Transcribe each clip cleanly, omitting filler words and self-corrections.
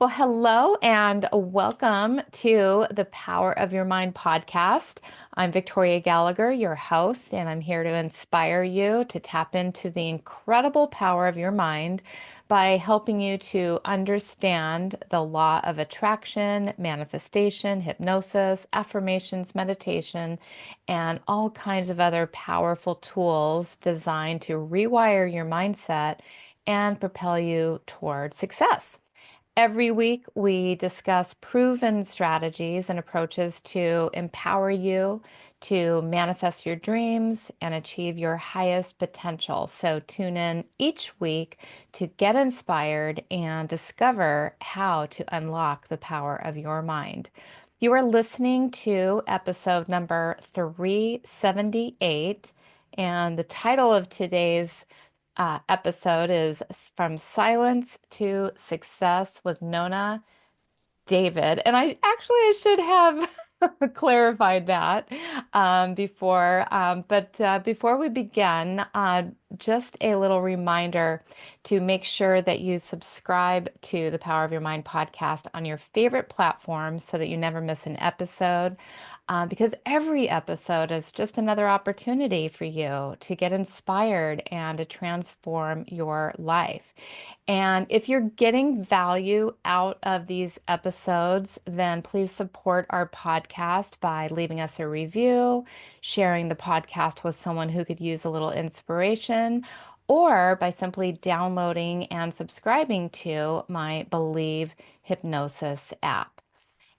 Well, hello and welcome to the Power of Your Mind podcast. I'm Victoria Gallagher, your host, and I'm here to inspire you to tap into the incredible power of your mind by helping you to understand the law of attraction, manifestation, hypnosis, affirmations, meditation, and all kinds of other powerful tools designed to rewire your mindset and propel you toward success. Every week, we discuss proven strategies and approaches to empower you to manifest your dreams and achieve your highest potential. So, tune in each week to get inspired and discover how to unlock the power of your mind. You are listening to episode number 378, and the title of today's episode is From Silence to Success with Nona Djavid. And I should have clarified that before we begin, just a little reminder to make sure that you subscribe to the Power of Your Mind podcast on your favorite platform so that you never miss an episode. Because every episode is just another opportunity for you to get inspired and to transform your life. And if you're getting value out of these episodes, then please support our podcast by leaving us a review, sharing the podcast with someone who could use a little inspiration, or by simply downloading and subscribing to my Believe Hypnosis app.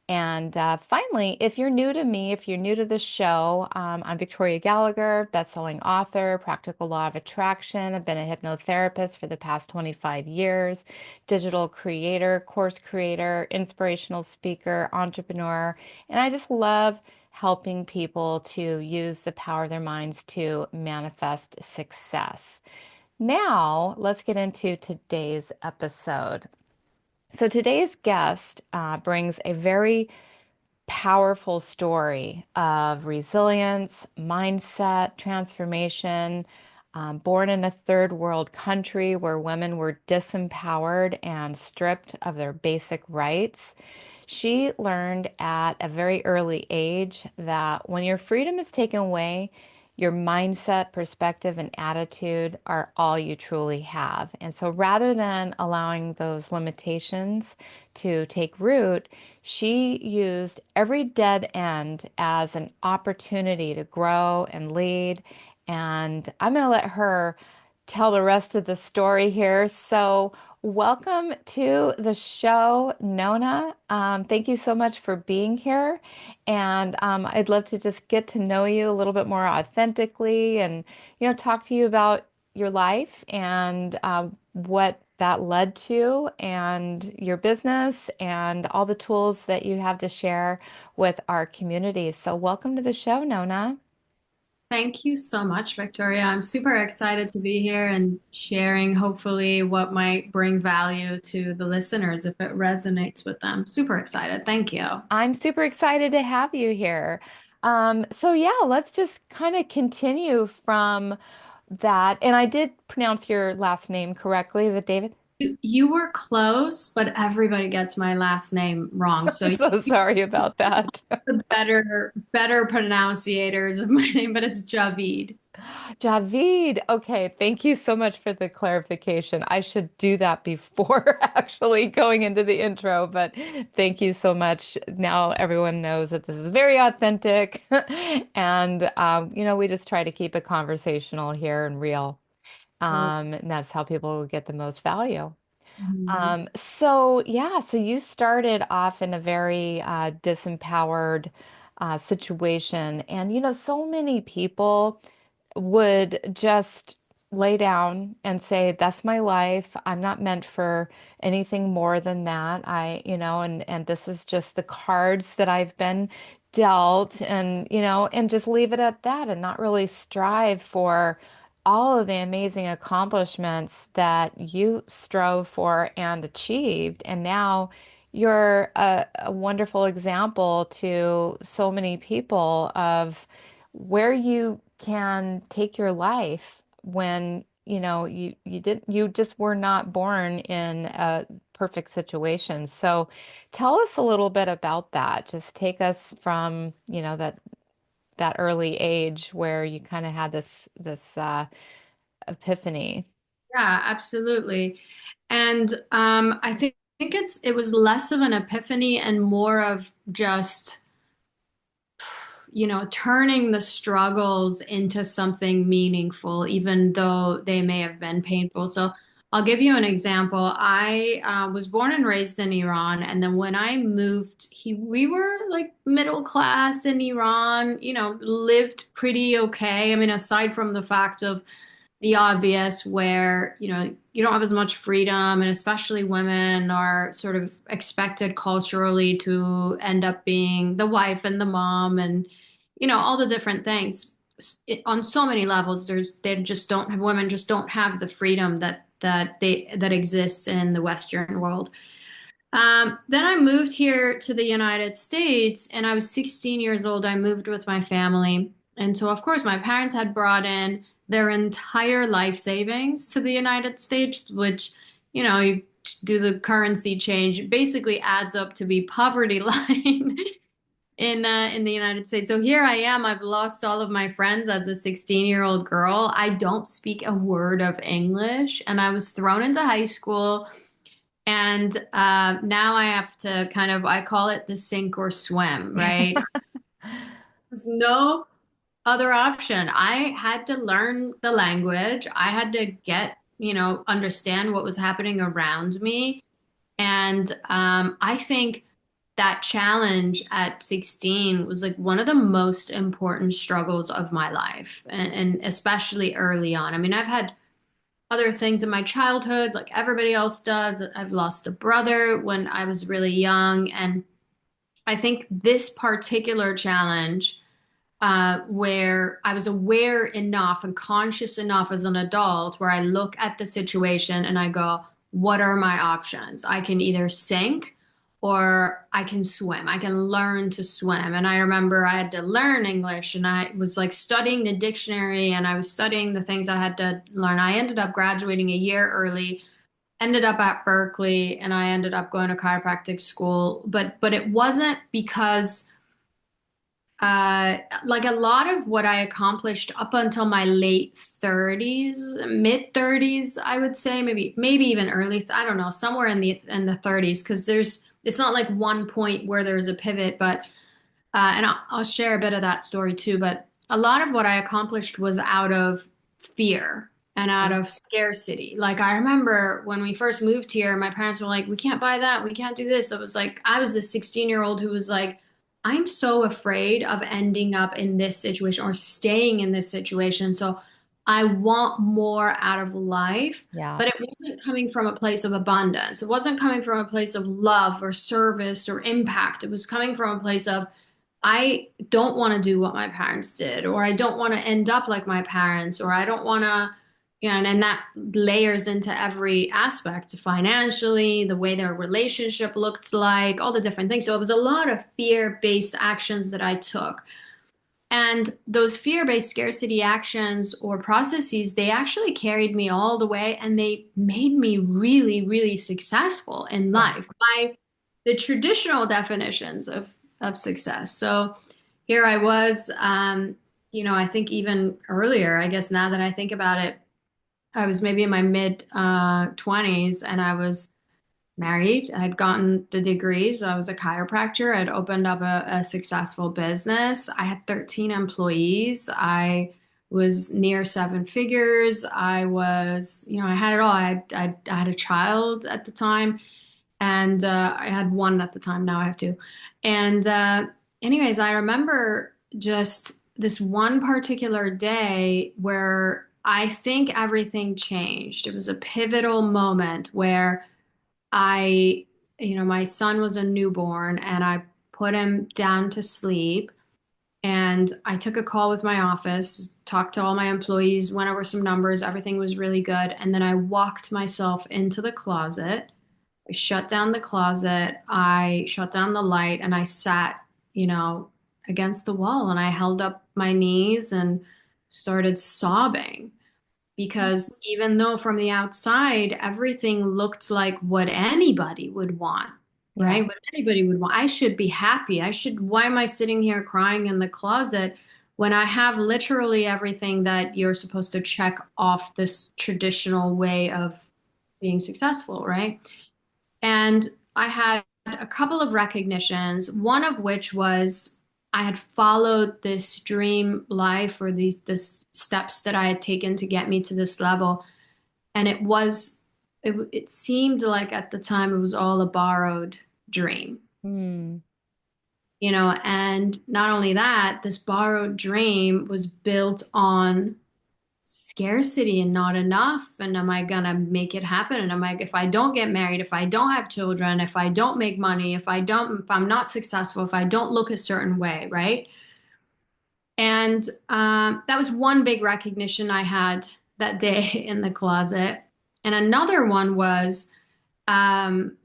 And finally, if you're new to me, if you're new to the show, I'm Victoria Gallagher, best-selling author, practical law of attraction. I've been a hypnotherapist for the past 25 years, digital creator, course creator, inspirational speaker, entrepreneur, and I just love helping people to use the power of their minds to manifest success. Now, let's get into today's episode. So today's guest brings a very powerful story of resilience, mindset, transformation, born in a third world country where women were disempowered and stripped of their basic rights. She learned at a very early age that when your freedom is taken away, your mindset, perspective, and attitude are all you truly have. And so rather than allowing those limitations to take root, she used every dead end as an opportunity to grow and lead. And I'm going to let her tell the rest of the story here. So, welcome to the show, Nona. Thank you so much for being here. And I'd love to just get to know you a little bit more authentically and, talk to you about your life and what that led to and your business and all the tools that you have to share with our community. So, welcome to the show, Nona. Thank you so much, Victoria. I'm super excited to be here and sharing, hopefully, what might bring value to the listeners if it resonates with them. Super excited. Thank you. I'm super excited to have you here. Let's just kind of continue from that. And I did pronounce your last name correctly, is it David? You were close, but everybody gets my last name wrong. So you So sorry about that. the better pronunciators of my name, but it's Javid. Javid. Okay, thank you so much for the clarification. I should do that before actually going into the intro, but thank you so much. Now everyone knows that this is very authentic. And, we just try to keep it conversational here and real. And that's how people get the most value. Mhm. So you started off in a very disempowered situation. And, so many people would just lay down and say, that's my life. I'm not meant for anything more than that. And this is just the cards that I've been dealt and just leave it at that and not really strive for all of the amazing accomplishments that you strove for and achieved. And now you're a wonderful example to so many people of where you can take your life when you just were not born in a perfect situation. So tell us a little bit about that. Just take us from, that early age where you kind of had this epiphany. Yeah, absolutely. And I think it was less of an epiphany and more of just, turning the struggles into something meaningful, even though they may have been painful. So I'll give you an example. I was born and raised in Iran, and then when I moved, we were like middle class in Iran, lived pretty okay. I mean, aside from the fact of the obvious where, you don't have as much freedom, and especially women are sort of expected culturally to end up being the wife and the mom and, all the different things. On so many levels, they just don't have women just don't have the freedom that exists in the Western world. Then I moved here to the United States and I was 16 years old. I moved with my family. And so, of course, my parents had brought in their entire life savings to the United States, which, you do the currency change, it basically adds up to be poverty line in the United States. So here I am. I've lost all of my friends as a 16-year-old girl. I don't speak a word of English, and I was thrown into high school. And now I have to I call it the sink or swim, right? There's no other option. I had to learn the language. I had to understand what was happening around me. And I think that challenge at 16 was like one of the most important struggles of my life, and especially early on. I mean, I've had other things in my childhood, like everybody else does. I've lost a brother when I was really young. And I think this particular challenge, where I was aware enough and conscious enough as an adult, where I look at the situation and I go, what are my options? I can either sink or I can swim. I can learn to swim. And I remember I had to learn English and I was like studying the dictionary and I was studying the things I had to learn. I ended up graduating a year early, ended up at Berkeley, and I ended up going to chiropractic school. But it wasn't because like a lot of what I accomplished up until my late 30s, mid 30s, I would say, maybe even early, I don't know, somewhere in the 30s, because it's not like one point where there's a pivot, but and I'll share a bit of that story too. But a lot of what I accomplished was out of fear and out of scarcity. Like I remember when we first moved here, my parents were like, "We can't buy that, we can't do this." I was a 16-year-old who was like, I'm so afraid of ending up in this situation or staying in this situation. So I want more out of life, Yeah. but it wasn't coming from a place of abundance. It wasn't coming from a place of love or service or impact. It was coming from a place of, I don't want to do what my parents did, or I don't want to end up like my parents, or I don't want to, and that layers into every aspect financially, the way their relationship looked like, all the different things. So it was a lot of fear-based actions that I took. And those fear-based scarcity actions or processes, they actually carried me all the way and they made me really, really successful in Yeah. life by the traditional definitions of success. So here I was, I think even earlier, I guess now that I think about it, I was maybe in my mid 20s and I was married. I'd gotten the degrees. I was a chiropractor. I'd opened up a successful business. I had 13 employees. I was near seven figures. I was, I had it all. I had a child at the time, and I had one at the time. Now I have two. And anyways, I remember just this one particular day where I think everything changed. It was a pivotal moment where I, my son was a newborn and I put him down to sleep and I took a call with my office, talked to all my employees, went over some numbers, everything was really good. And then I walked myself into the closet. I shut down the closet, I shut down the light, and I sat, against the wall and I held up my knees and started sobbing. because even though from the outside everything looked like what anybody would want, Yeah. right? What anybody would want. I should be happy. Why am I sitting here crying in the closet when I have literally everything that you're supposed to check off this traditional way of being successful, right? And I had a couple of recognitions, one of which was I had followed this dream life or this steps that I had taken to get me to this level. And it seemed like at the time it was all a borrowed dream, Mm. and not only that, this borrowed dream was built on scarcity and not enough. And am I gonna make it happen? And if I don't get married, if I don't have children, if I don't make money, if I'm not successful, if I don't look a certain way, right? And that was one big recognition I had that day in the closet. And another one was um,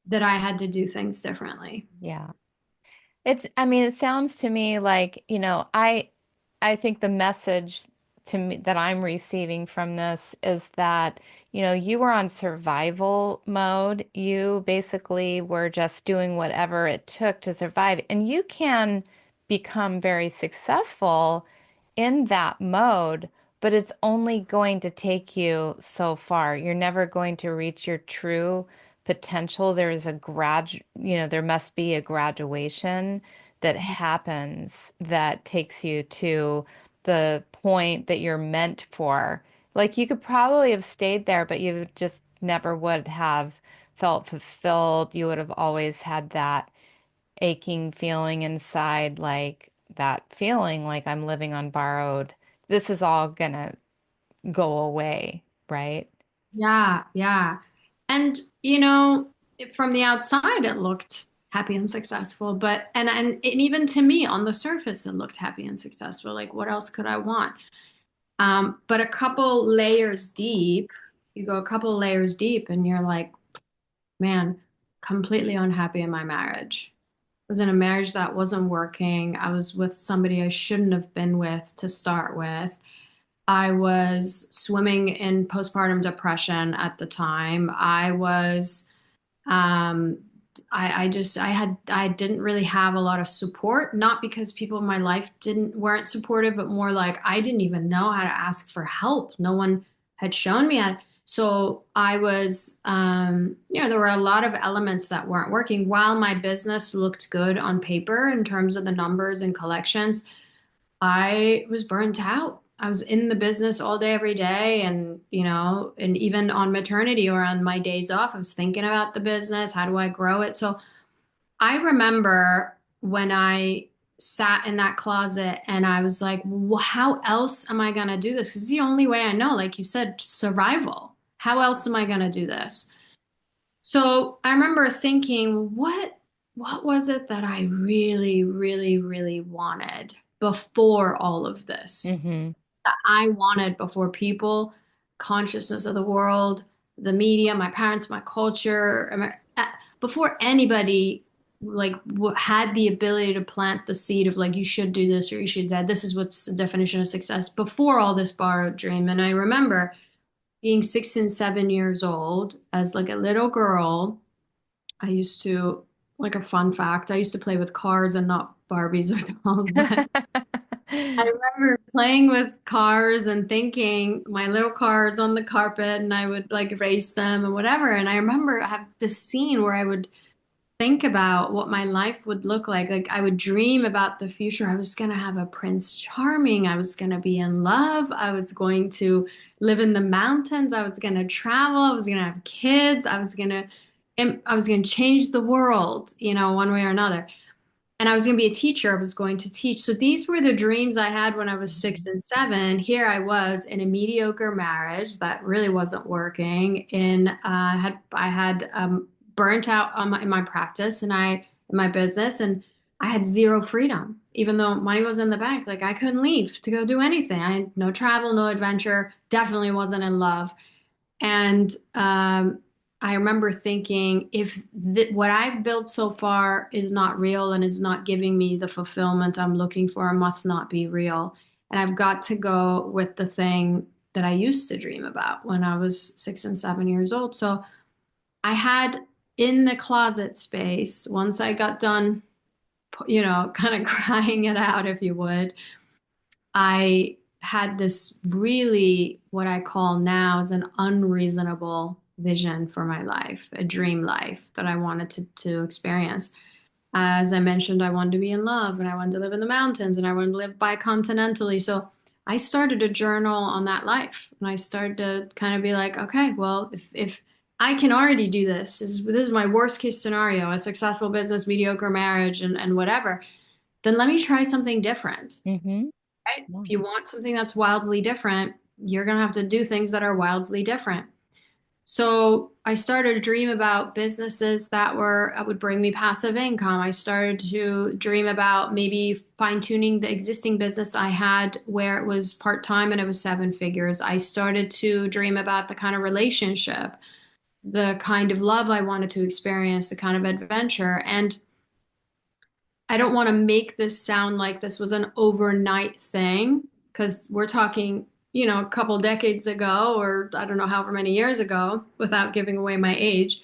that I had to do things differently. Yeah. I mean, it sounds to me like, I think the message to me that I'm receiving from this is that, you were on survival mode. You basically were just doing whatever it took to survive. And you can become very successful in that mode, but it's only going to take you so far. You're never going to reach your true potential. There must be a graduation that happens that takes you to the point that you're meant for. Like you could probably have stayed there, but you just never would have felt fulfilled. You would have always had that aching feeling inside, like that feeling like I'm living on borrowed. This is all gonna go away, right? Yeah, yeah. And from the outside it looked happy and successful, but and even to me on the surface it looked happy and successful. Like what else could I want? But a couple layers deep, you go a couple layers deep and you're like, man, completely unhappy in my marriage. I was in a marriage that wasn't working. I was with somebody I shouldn't have been with to start with. I was swimming in postpartum depression at the time. Um, I didn't really have a lot of support, not because people in my life weren't supportive, but more like I didn't even know how to ask for help. No one had shown me how. So I was, there were a lot of elements that weren't working. While my business looked good on paper in terms of the numbers and collections, I was burnt out. I was in the business all day, every day. And even on maternity or on my days off, I was thinking about the business. How do I grow it? So I remember when I sat in that closet and I was like, well, how else am I going to do this? Because it's the only way I know, like you said, survival. How else am I going to do this? So I remember thinking, what was it that I really, really, really wanted before all of this? Mm-hmm. That I wanted before people, consciousness of the world, the media, my parents, my culture, before anybody like had the ability to plant the seed of like you should do this or you should do that. This is what's the definition of success before all this borrowed dream. And I remember being 6 and 7 years old as like a little girl. I used to, like a fun fact, I used to play with cars and not Barbies or dolls, but I remember playing with cars and thinking my little cars on the carpet and I would like race them and whatever. And I remember I have this scene where I would think about what my life would look like. Like I would dream about the future. I was going to have a Prince Charming. I was going to be in love. I was going to live in the mountains. I was going to travel. I was going to have kids. I was going to change the world, one way or another. And I was going to be a teacher. I was going to teach. So these were the dreams I had when I was 6 and 7. Here I was in a mediocre marriage that really wasn't working. I had burnt out in my practice and in my business, and I had zero freedom. Even though money was in the bank, like I couldn't leave to go do anything. I had no travel, no adventure. Definitely wasn't in love. And I remember thinking, if what I've built so far is not real and is not giving me the fulfillment I'm looking for, it must not be real. And I've got to go with the thing that I used to dream about when I was 6 and 7 years old. So I had in the closet space, once I got done, kind of crying it out, if you would, I had this really what I call now is an unreasonable vision for my life, a dream life that I wanted to experience. As I mentioned, I wanted to be in love and I wanted to live in the mountains and I wanted to live bicontinentally. So I started a journal on that life and I started to kind of be like, okay, well, if I can already do this is my worst case scenario, a successful business, mediocre marriage, and whatever, then let me try something different, Mm-hmm. right? Yeah. If you want something that's wildly different, you're going to have to do things that are wildly different. So I started to dream about businesses that would bring me passive income. I started to dream about maybe fine-tuning the existing business I had where it was part-time and it was 7 figures. I started to dream about the kind of relationship, the kind of love I wanted to experience, the kind of adventure. And I don't want to make this sound like this was an overnight thing because we're talking, a couple decades ago, or I don't know, however many years ago, without giving away my age.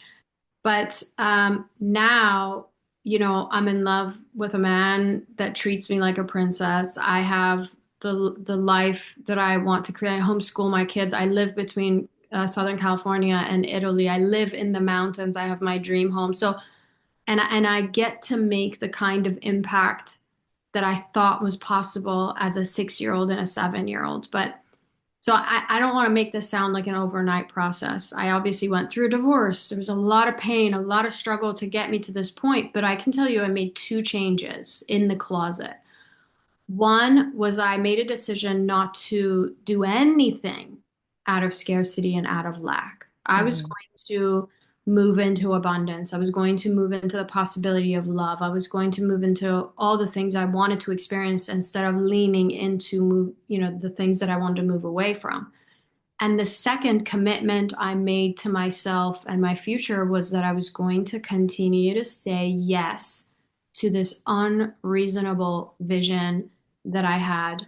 But now, I'm in love with a man that treats me like a princess. I have the life that I want to create. I homeschool my kids. I live between Southern California and Italy. I live in the mountains. I have my dream home. So, and I get to make the kind of impact that I thought was possible as a 6 year old and a 7 year old. But so I don't want to make this sound like an overnight process. I obviously went through a divorce. There was a lot of pain, a lot of struggle to get me to this point. But I can tell you, I made 2 changes in the closet. One was I made a decision not to do anything out of scarcity and out of lack. I was Mm-hmm. going to move into abundance. I was going to move into the possibility of love. I was going to move into all the things I wanted to experience instead of leaning into the things that I wanted to move away from. And the second commitment I made to myself and my future was that I was going to continue to say yes to this unreasonable vision that I had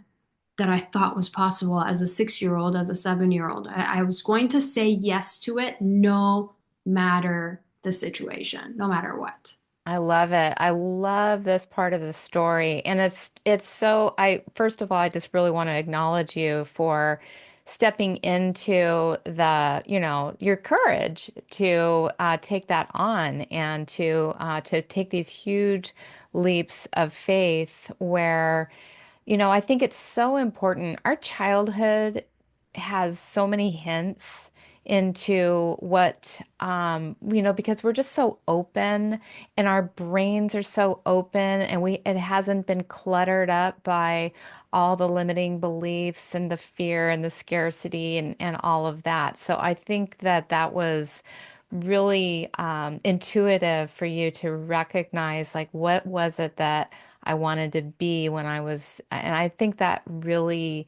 that I thought was possible as a 6 year old, as a 7 year old. I was going to say yes to it no matter the situation, no matter what. I love it. I love this part of the story. And it's so I first of all, I just really want to acknowledge you for stepping into your courage to take that on and to take these huge leaps of faith where I think it's so important. Our childhood has so many hints into because we're just so open and our brains are so open and it hasn't been cluttered up by all the limiting beliefs and the fear and the scarcity and all of that. So I think that was really intuitive for you to recognize like what was it that I wanted to be when I was, and I think that really,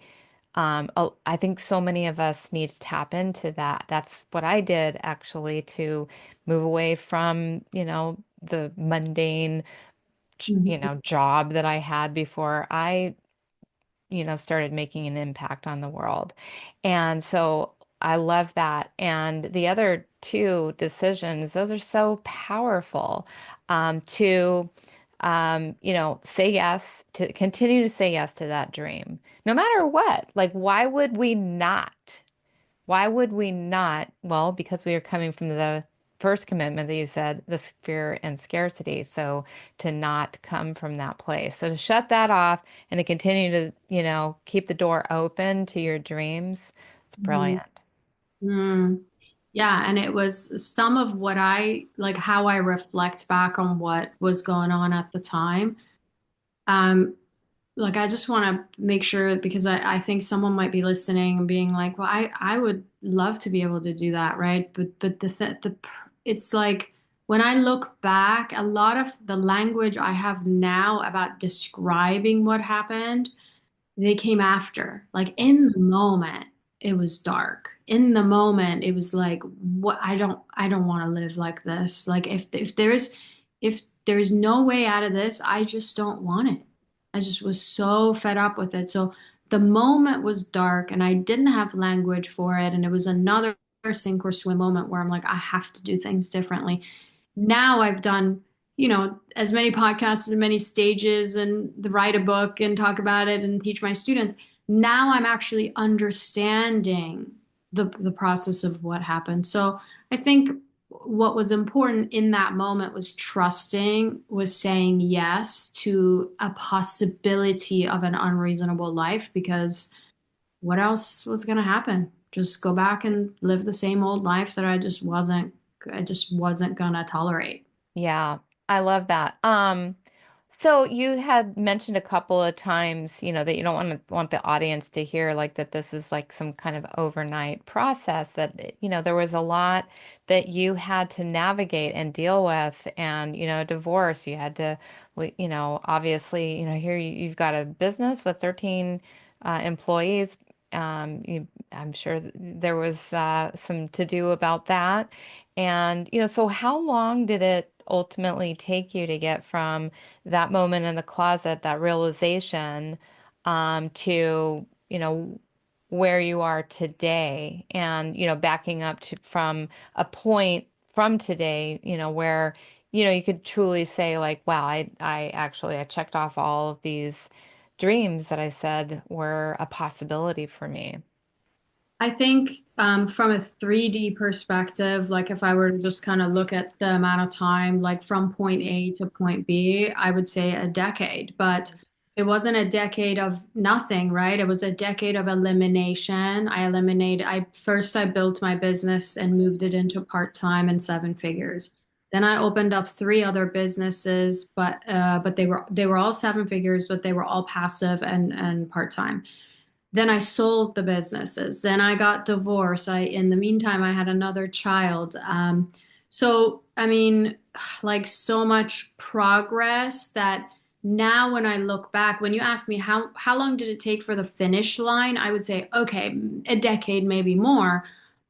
I think so many of us need to tap into that. That's what I did actually to move away from, the mundane, Mhm. job that I had before I started making an impact on the world. And so I love that. And the other two decisions, those are so powerful to say yes, to continue to say yes to that dream, no matter what. Like, why would we not? Why would we not? Well, because we are coming from the first commitment that you said, the fear and scarcity. So to not come from that place. So to shut that off and to continue to, keep the door open to your dreams, it's Mhm. brilliant. Mm. Yeah, and it was some of what I like how I reflect back on what was going on at the time. Um, like I just want to make sure because I think someone might be listening and being like, well, I would love to be able to do that, right? But it's like when I look back, a lot of the language I have now about describing what happened they came after. Like in the moment, it was dark. In the moment, it was like, what I don't want to live like this. Like if there's no way out of this, I just don't want it. I just was so fed up with it. So the moment was dark and I didn't have language for it. And it was another sink or swim moment where I'm like, I have to do things differently. Now I've done, as many podcasts and many stages and write a book and talk about it and teach my students. Now I'm actually understanding the process of what happened. So I think what was important in that moment was trusting, was saying yes to a possibility of an unreasonable life because what else was going to happen? Just go back and live the same old life that I just wasn't going to tolerate. Yeah, I love that. So you had mentioned a couple of times, that you don't want the audience to hear like that this is like some kind of overnight process that, there was a lot that you had to navigate and deal with and, divorce, you had to, obviously, here you've got a business with 13 employees. I'm sure there was some to do about that. And, so how long did it ultimately take you to get from that moment in the closet, that realization, to, where you are today and, backing up to from a point from today, where, you could truly say like, wow, I checked off all of these dreams that I said were a possibility for me. I think from a 3D perspective, like if I were to just kind of look at the amount of time, like from point A to point B, I would say a decade. But it wasn't a decade of nothing, right? It was a decade of elimination. I built my business and moved it into part-time and seven figures. Then I opened up three other businesses, but they were all seven figures, but they were all passive and part-time. Then I sold the businesses. Then I got divorced. In the meantime, I had another child. So, I mean, like so much progress that now when I look back, when you ask me how long did it take for the finish line, I would say, okay, a decade, maybe more.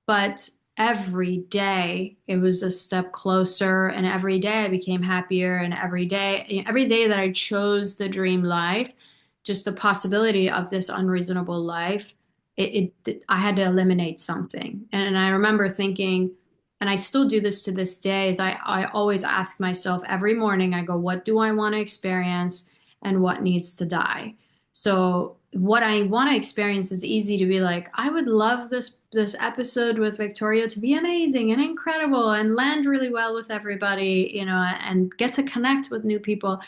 But every day it was a step closer, and every day I became happier, and every day that I chose the dream life, just the possibility of this unreasonable life, I had to eliminate something. And I remember thinking, and I still do this to this day, is I always ask myself every morning, I go, what do I want to experience and what needs to die? So what I want to experience is easy to be like, I would love this episode with Victoria to be amazing and incredible and land really well with everybody, and get to connect with new people.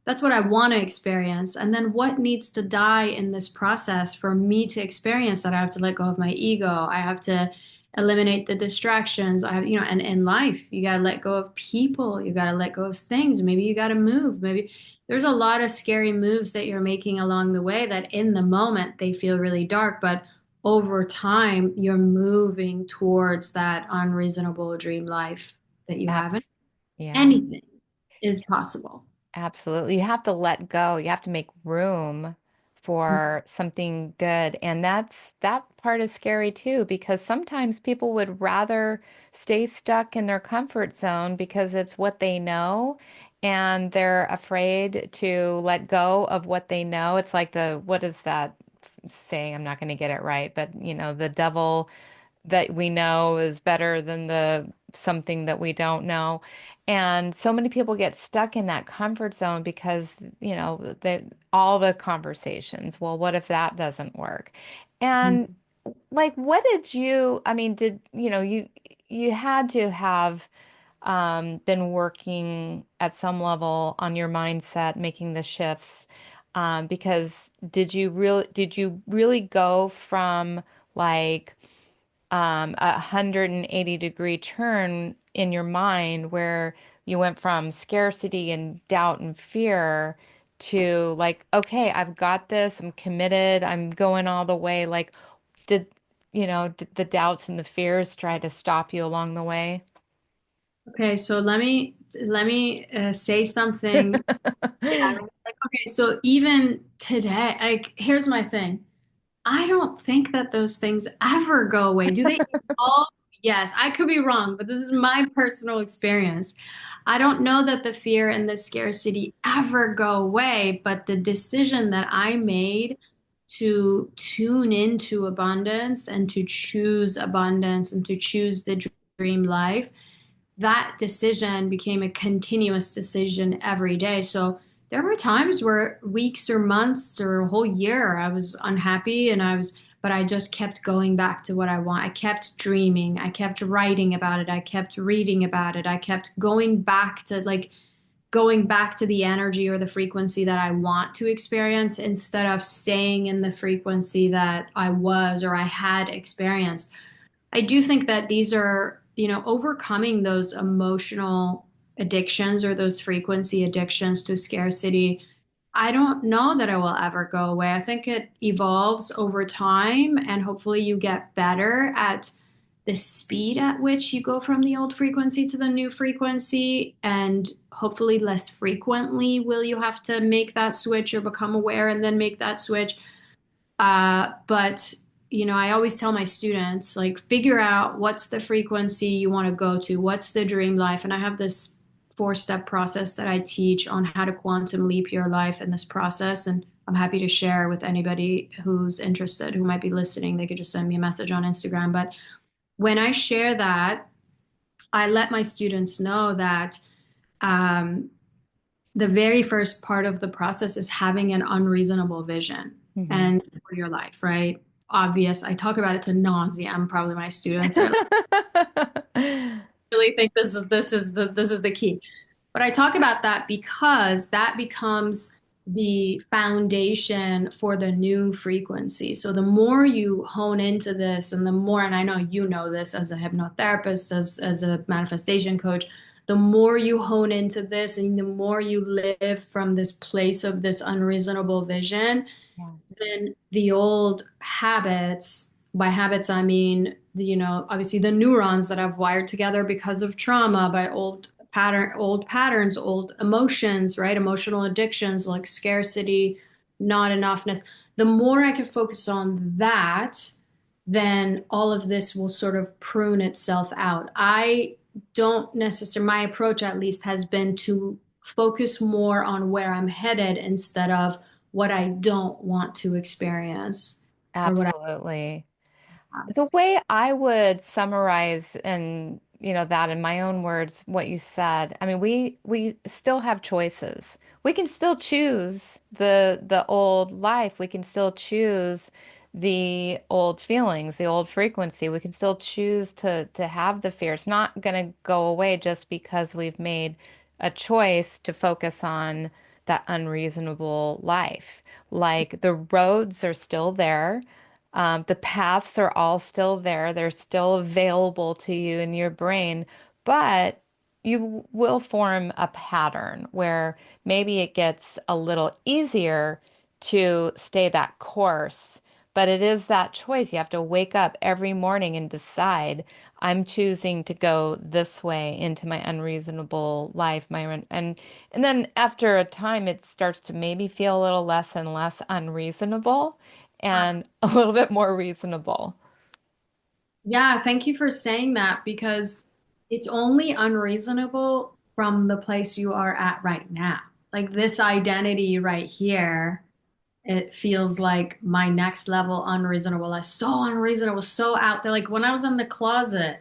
That's what I want to experience. And then what needs to die in this process for me to experience that? I have to let go of my ego. I have to eliminate the distractions. And in life, you got to let go of people. You got to let go of things. Maybe you got to move. Maybe there's a lot of scary moves that you're making along the way that in the moment they feel really dark, but over time you're moving towards that unreasonable dream life that you have. Abs yeah. Anything is possible. Absolutely. You have to let go. You have to make room for something good. And that part is scary too, because sometimes people would rather stay stuck in their comfort zone because it's what they know and they're afraid to let go of what they know. It's like what is that saying? I'm not going to get it right, but the devil that we know is better than the something that we don't know. And so many people get stuck in that comfort zone because, all the conversations, well, what if that doesn't work? And like, what I mean, you had to have been working at some level on your mindset, making the shifts, because did you really go from like, a 180-degree turn in your mind where you went from scarcity and doubt and fear to like, okay, I've got this, I'm committed, I'm going all the way. Like, did, did the doubts and the fears try to stop you along the way? Okay, so let me say something. Yeah, like, okay, so even today, like, here's my thing. I don't think that those things ever go away. Do they all? Yes, I could be wrong, but this is my personal experience. I don't know that the fear and the scarcity ever go away, but the decision that I made to tune into abundance and to choose the dream life, that decision became a continuous decision every day. So there were times where weeks or months or a whole year I was unhappy and but I just kept going back to what I want. I kept dreaming. I kept writing about it. I kept reading about it. I kept going back to the energy or the frequency that I want to experience instead of staying in the frequency that I was or I had experienced. I do think that these are, overcoming those emotional addictions or those frequency addictions to scarcity. I don't know that it will ever go away. I think it evolves over time, and hopefully, you get better at the speed at which you go from the old frequency to the new frequency, and hopefully, less frequently will you have to make that switch or become aware and then make that switch. But I always tell my students, like, figure out what's the frequency you want to go to, what's the dream life. And I have this 4-step process that I teach on how to quantum leap your life in this process. And I'm happy to share with anybody who's interested, who might be listening. They could just send me a message on Instagram. But when I share that, I let my students know that um, the very first part of the process is having an unreasonable vision Hmm. and for your life, right? Obvious. I talk about it to nauseam. Probably my students are really think this is the key. But I talk about that because that becomes the foundation for the new frequency. So the more you hone into this and the more, and I know you know this as a hypnotherapist, as a manifestation coach, the more you hone into this and the more you live from this place of this unreasonable vision, Yeah. then the old habits, by habits I mean, obviously the neurons that I've wired together because of trauma, by old patterns, old emotions, right? Emotional addictions like scarcity, not enoughness. The more I can focus on that, then all of this will sort of prune itself out. I don't necessarily, my approach at least has been to focus more on where I'm headed instead of what I don't want to experience or what I Absolutely. The past. way I would summarize and that in my own words, what you said, I mean, we still have choices. We can still choose the old life. We can still choose the old feelings, the old frequency. We can still choose to have the fear. It's not going to go away just because we've made a choice to focus on that unreasonable life. Like the roads are still there. The paths are all still there. They're still available to you in your brain, but you will form a pattern where maybe it gets a little easier to stay that course. But it is that choice. You have to wake up every morning and decide, I'm choosing to go this way into my unreasonable life, and then after a time it starts to maybe feel a little less and less unreasonable and a little bit more reasonable. Yeah, thank you for saying that because it's only unreasonable from the place you are at right now. Like this identity right here, it feels like my next level unreasonable, like so unreasonable, so out there. Like when I was in the closet,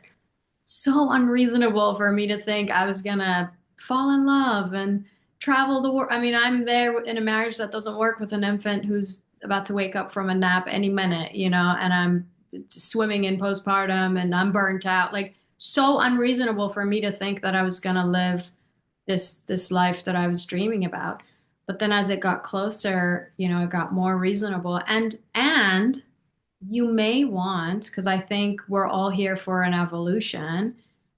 so unreasonable for me to think I was gonna fall in love and travel the world. I mean, I'm there in a marriage that doesn't work with an infant who's about to wake up from a nap any minute, and I'm swimming in postpartum and I'm burnt out. Like so unreasonable for me to think that I was gonna live this life that I was dreaming about. But then as it got closer, it got more reasonable. And you may want, because I think we're all here for an evolution,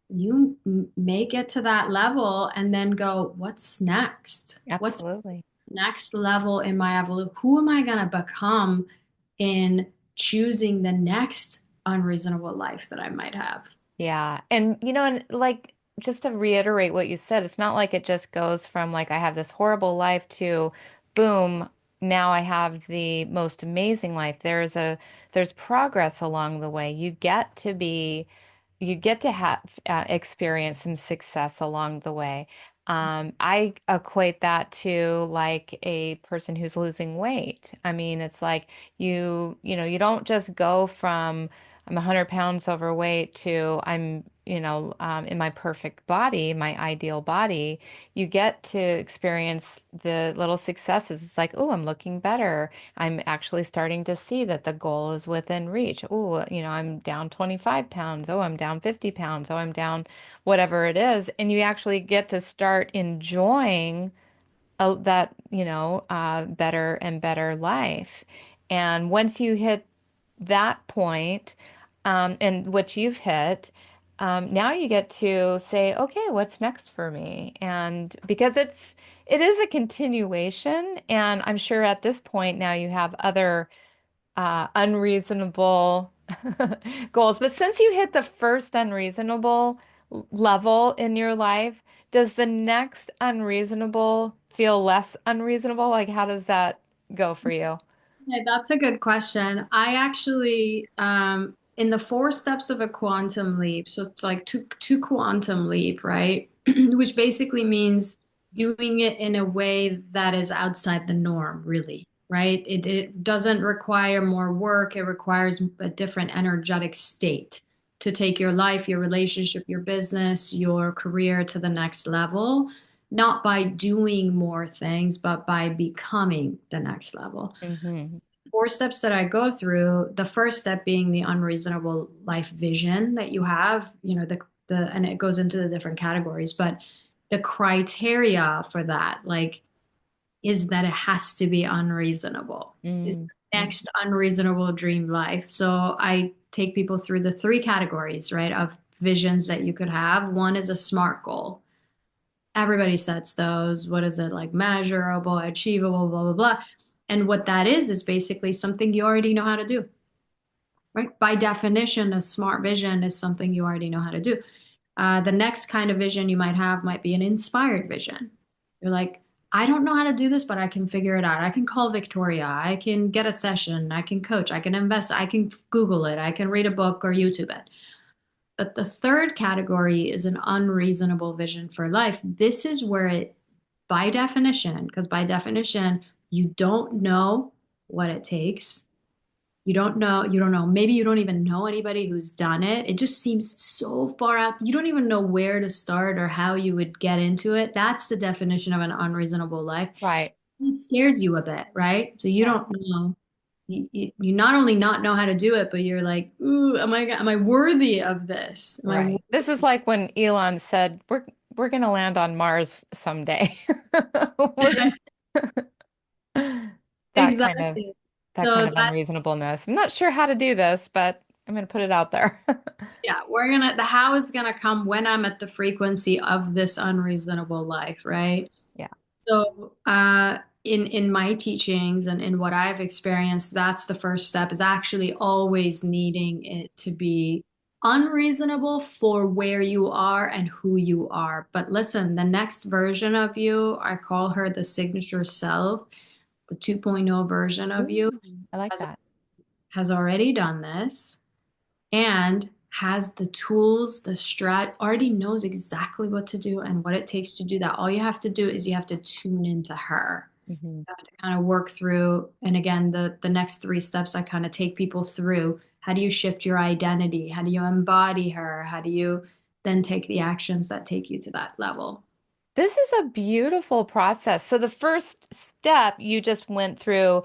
may get to that level and then go, what's next? What's Absolutely. next level in my evolution? Who am I going to become in choosing the next unreasonable life that I might have? Yeah. And like just to reiterate what you said, it's not like it just goes from like I have this horrible life to boom, now I have the most amazing life. There's progress along the way. You get to have experience some success along the way. I equate that to like a person who's losing weight. I mean, it's like you don't just go from I'm 100 pounds overweight to in my perfect body, my ideal body. You get to experience the little successes. It's like, oh, I'm looking better. I'm actually starting to see that the goal is within reach. Oh, I'm down 25 pounds. Oh, I'm down 50 pounds. Oh, I'm down whatever it is, and you actually get to start enjoying better and better life. And once you hit that point, and what you've hit, now you get to say, okay, what's next for me? And because it is a continuation, and I'm sure at this point now you have other unreasonable goals. But since you hit the first unreasonable level in your life, does the next unreasonable feel less unreasonable? Like, how does that go for you? Okay, that's a good question. I actually, in the four steps of a quantum leap, so it's like two quantum leap, right? Which basically means doing it in a way that is outside the norm, really, right? It doesn't require more work. It requires a different energetic state to take your life, your relationship, your business, your career to the next level, not by doing more things, but by becoming the next level. Hmm. Four steps that I go through, the first step being the unreasonable life vision that you have, and it goes into the different categories, but the criteria for that, like, is that it has to be unreasonable. Is Mm. the next unreasonable dream life. So I take people through the three categories, right, of visions that you could have. One is a SMART goal. Everybody sets those. What is it like? Measurable, achievable, blah, blah, blah. And what that is basically something you already know how to do, right? By definition, a smart vision is something you already know how to do. The next kind of vision you might have might be an inspired vision. You're like, I don't know how to do this, but I can figure it out. I can call Victoria. I can get a session. I can coach. I can invest. I can Google it. I can read a book or YouTube it. But the third category is an unreasonable vision for life. This is where it, by definition, because by definition, you don't know what it takes. You don't know. Maybe you don't even know anybody who's done it. It just seems so far out. You don't even know where to start or how you would get into it. That's the definition of an unreasonable life. Right. It scares you a bit, right? So you Yeah. don't know. You not only not know how to do it, but you're like, ooh, am I worthy of this? Am I Right. This is like when Elon said, we're going to land on Mars someday. We're gonna that kind of exactly. that kind So of that unreasonableness. I'm not sure how to do this, but I'm going to put it out there. yeah, the how is gonna come when I'm at the frequency of this unreasonable life, right? Yeah. So, in my teachings and in what I've experienced, that's the first step is actually always needing it to be unreasonable for where you are and who you are. But listen, the next version of you, I call her the signature self, the 2.0 version of you Ooh, I like has that. has already done this and has the tools, already knows exactly what to do and what it takes to do that. All you have to do is you have to tune into her. Hmm. You have to kind of work through, and again, the next three steps I kind of take people through. How do you shift your identity? How do you embody her? How do you then take the actions that take you to that level? This is a beautiful process. So the first step you just went through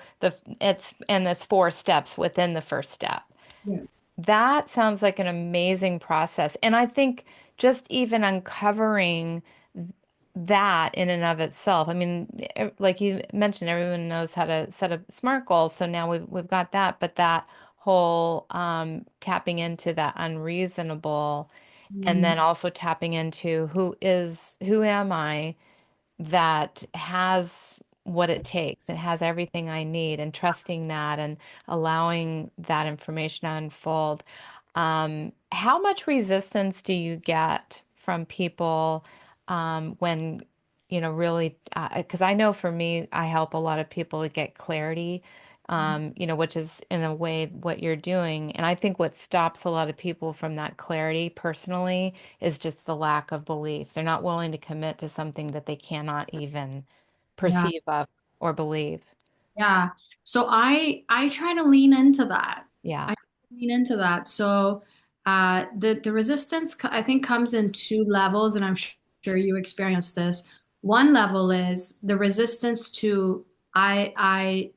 it's and there's four steps within the first step. Yeah. That sounds like an amazing process. And I think just even uncovering that in and of itself. I mean, like you mentioned, everyone knows how to set a SMART goal. So now we've got that, but that whole tapping into that unreasonable and Mm, then also tapping into who am I that has what it takes. It has everything I need and trusting that and allowing that information to unfold. How much resistance do you get from people when really, because I know for me, I help a lot of people to get clarity which is in a way what you're doing. And I think what stops a lot of people from that clarity personally is just the lack of belief. They're not willing to commit to something that they cannot even Yeah. perceive of or believe. Yeah. So I try to lean into that. Yeah. I try to lean into that. So the resistance I think comes in two levels, and I'm sure you experienced this. One level is the resistance to I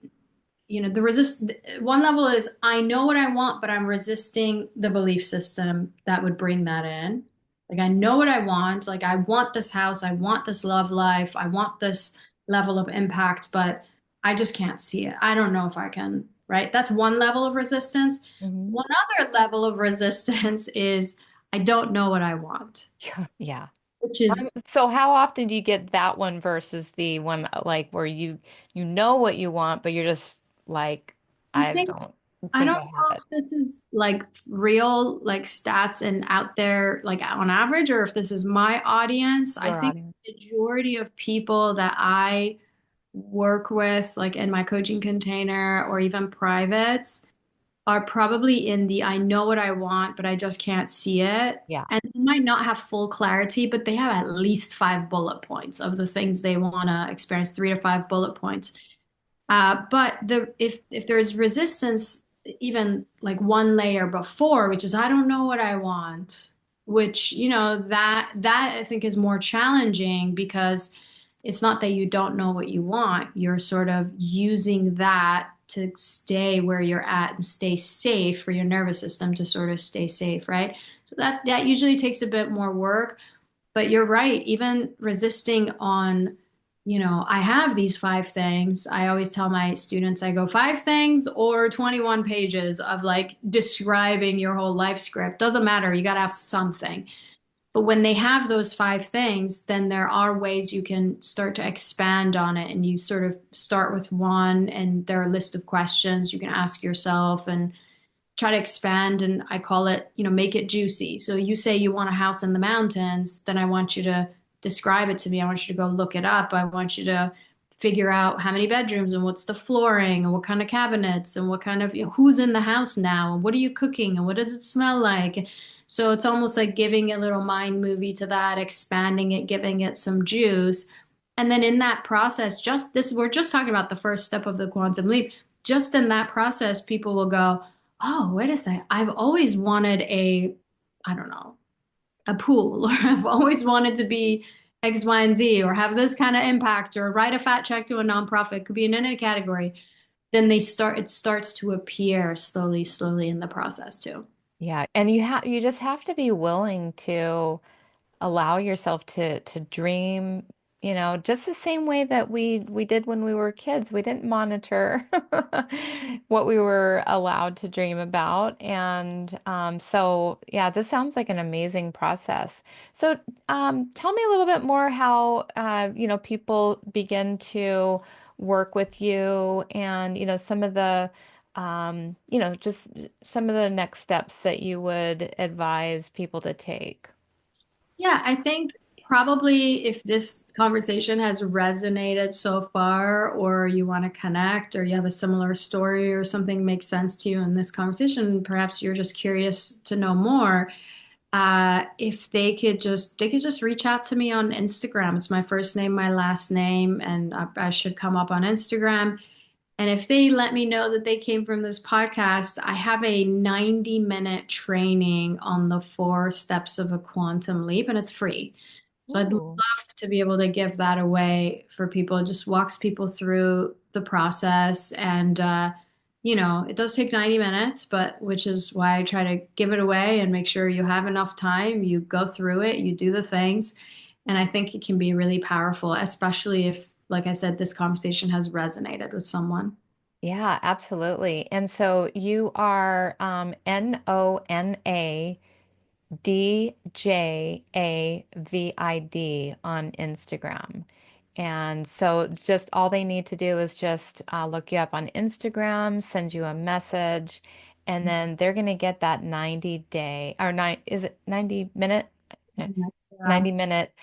the resist one level is I know what I want, but I'm resisting the belief system that would bring that in. Like I know what I want, like I want this house, I want this love life, I want this level of impact, but I just can't see it. I don't know if I can, right? That's one level of resistance. Hmm. One other level of resistance is I don't know what I want, Yeah. Yeah. which is So how often do you get that one versus the one like where you know what you want, but you're just like, I I think don't I think don't I have know it. if this is like real like stats and out there like on average or if this is my audience. I Your think audience. the majority of people that I work with like in my coaching container or even privates are probably in the I know what I want, but I just can't see it. Yeah. And they might not have full clarity, but they have at least 5 bullet points of the things they want to experience, 3 to 5 bullet points. But if there's resistance, even like one layer before, which is I don't know what I want, which that I think is more challenging because it's not that you don't know what you want. You're sort of using that to stay where you're at and stay safe for your nervous system to sort of stay safe, right? So that usually takes a bit more work. But you're right, even resisting on, I have these 5 things. I always tell my students, I go 5 things or 21 pages of like describing your whole life script. Doesn't matter. You got to have something. But when they have those 5 things, then there are ways you can start to expand on it. And you sort of start with one, and there are a list of questions you can ask yourself and try to expand. And I call it, make it juicy. So you say you want a house in the mountains, then I want you to describe it to me. I want you to go look it up. I want you to figure out how many bedrooms and what's the flooring and what kind of cabinets and what kind of, who's in the house now and what are you cooking and what does it smell like. So it's almost like giving a little mind movie to that, expanding it, giving it some juice. And then in that process, we're just talking about the first step of the quantum leap. Just in that process, people will go, oh, wait a second. I've always wanted I don't know, a pool, or I've always wanted to be X, Y, and Z, or have this kind of impact, or write a fat check to a nonprofit, could be in any category. Then it starts to appear slowly, slowly in the process too. Yeah. And you just have to be willing to allow yourself to dream, just the same way that we did when we were kids. We didn't monitor what we were allowed to dream about. And so, yeah, this sounds like an amazing process. So, tell me a little bit more how, people begin to work with you and, some of the just some of the next steps that you would advise people to take. Yeah, I think probably if this conversation has resonated so far, or you want to connect, or you have a similar story, or something makes sense to you in this conversation, perhaps you're just curious to know more. If they could just reach out to me on Instagram. It's my first name, my last name, and I should come up on Instagram. And if they let me know that they came from this podcast, I have a 90-minute training on the 4 steps of a quantum leap, and it's free. So I'd love Ooh. to be able to give that away for people. It just walks people through the process. And, it does take 90 minutes, but which is why I try to give it away and make sure you have enough time. You go through it, you do the things. And I think it can be really powerful, especially if, like I said, this conversation has resonated with someone. Yeah, absolutely. And so you are NonaDjavid on Instagram. And so just all they need to do is just look you up on Instagram, send you a message, and then they're going to get that 90-day or is it 90-minute? Yeah. 90-minute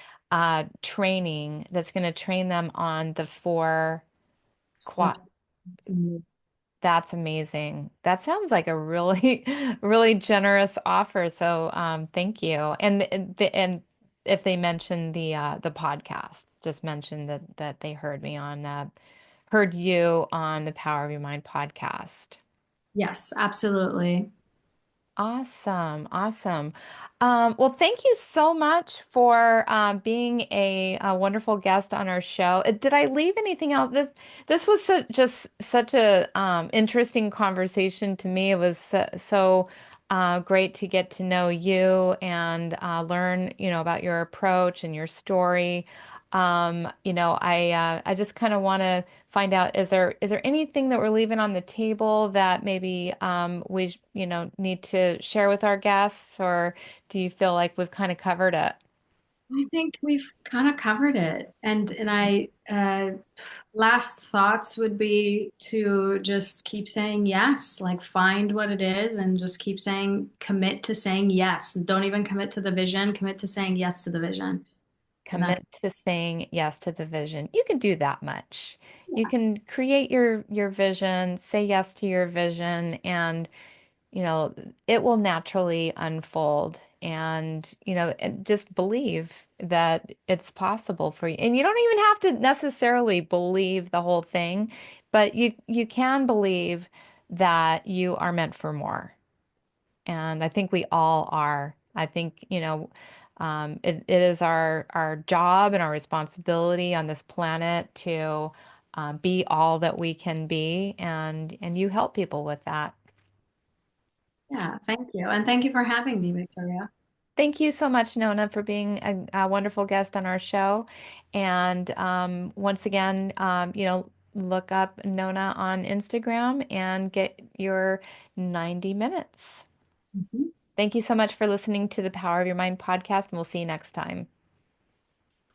training that's going to train them on the four Steps quad to move. That's amazing. That sounds like a really, really generous offer. So, thank you. And if they mention the podcast, just mention that they heard me on heard you on the Power of Your Mind podcast. Yes, absolutely. Awesome, awesome. Well, thank you so much for being a wonderful guest on our show. Did I leave anything out? This was just such a interesting conversation to me. It was great to get to know you and learn, about your approach and your story. I just kind of want to find out, is there anything that we're leaving on the table that maybe need to share with our guests, or do you feel like we've kind of covered it? I think we've kind of covered it. Last thoughts would be to just keep saying yes, like find what it is and just keep saying, commit to saying yes. Don't even commit to the vision, commit to saying yes to the vision. And Commit that's, to saying yes to the vision. You can do that much. You can create your vision, say yes to your vision, and you know, it will naturally unfold. And just believe that it's possible for you. And you don't even have to necessarily believe the whole thing, but you can believe that you are meant for more. And I think we all are. I think, it is our job and our responsibility on this planet to be all that we can be, and you help people with that. yeah, thank you. And thank you for having me, Victoria. Thank you so much, Nona, for being a wonderful guest on our show. And once again, look up Nona on Instagram and get your 90 minutes. Mhm. Thank you so much for listening to the Power of Your Mind podcast, and we'll see you next time.